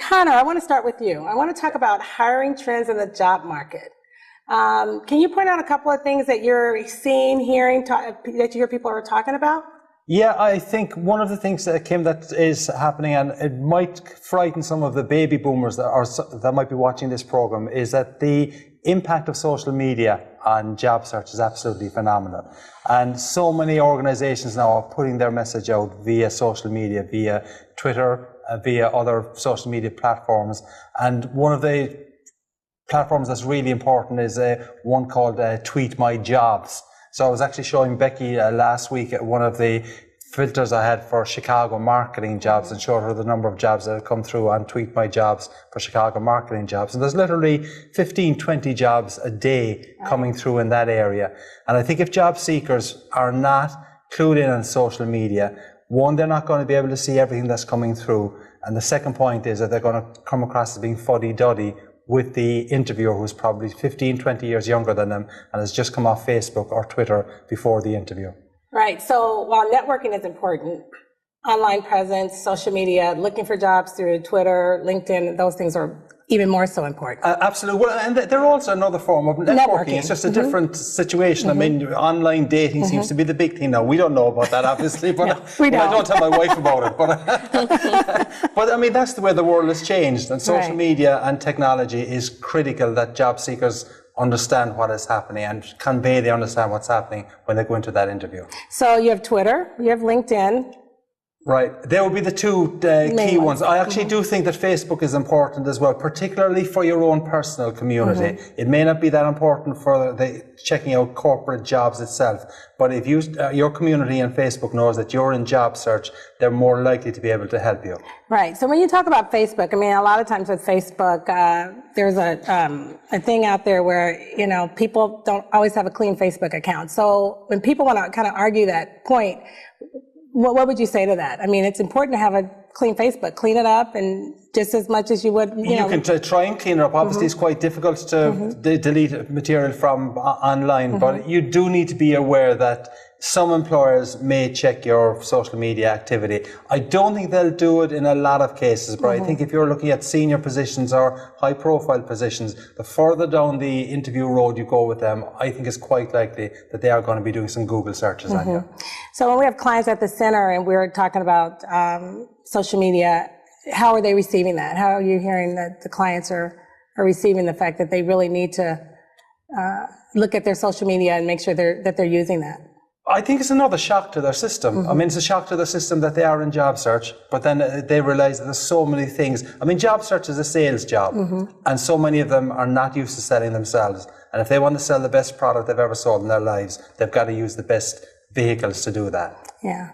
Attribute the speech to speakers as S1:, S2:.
S1: Conor, I want to start with you. I want to talk about hiring trends in the job market. Can you point out a couple of things that you're seeing, hearing, that you hear people are talking about?
S2: Yeah, I think one of the things, Kim, that is happening, and it might frighten some of the baby boomers that might be watching this program, is that the impact of social media on job search is absolutely phenomenal. And so many organizations now are putting their message out via social media, via Twitter, via other social media platforms. And one of the platforms that's really important is one called Tweet My Jobs. So I was actually showing Becky last week at one of the filters I had for Chicago marketing jobs and showed her the number of jobs that have come through on Tweet My Jobs for Chicago marketing jobs. And there's literally 15, 20 jobs a day coming through in that area. And I think if job seekers are not clued in on social media, one, they're not going to be able to see everything that's coming through. And the second point is that they're going to come across as being fuddy-duddy with the interviewer who's probably 15, 20 years younger than them and has just come off Facebook or Twitter before the interview. Right.
S1: So while networking is important, online presence, social media, looking for jobs through Twitter, LinkedIn, those things are even more so important.
S2: Absolutely. Well, and they're also another form of networking. It's just a different situation. I mean, online dating seems to be the big thing now. We don't know about that, obviously, but I don't tell my wife about it. But I mean, that's the way the world has changed. And social media and technology is critical that job seekers understand what is happening and convey they understand what's happening when they go into that interview.
S1: So you have Twitter, you have LinkedIn.
S2: Right. They would be the two key ones. I actually do think that Facebook is important as well, particularly for your own personal community. It may not be that important for checking out corporate jobs itself, but if your community on Facebook knows that you're in job search, they're more likely to be able to help you.
S1: Right. So when you talk about Facebook, I mean, a lot of times with Facebook, there's a thing out there where, you know, people don't always have a clean Facebook account. So when people want to kind of argue that point, what would you say to that? I mean, it's important to have a clean Facebook, clean it up, and just as much as you would, you know.
S2: You can try and clean it up. Obviously, it's quite difficult to delete material from online, but you do need to be aware that some employers may check your social media activity. I don't think they'll do it in a lot of cases, but I think if you're looking at senior positions or high-profile positions, the further down the interview road you go with them, I think it's quite likely that they are going to be doing some Google searches on you.
S1: So when we have clients at the center and we're talking about social media, how are they receiving that? How are you hearing that the clients are receiving the fact that they really need to look at their social media and make sure that they're using that?
S2: I think it's another shock to their system. I mean, it's a shock to their system that they are in job search, but then they realize that there's so many things. I mean, job search is a sales job, and so many of them are not used to selling themselves. And if they want to sell the best product they've ever sold in their lives, they've got to use the best vehicles to do that.
S1: Yeah.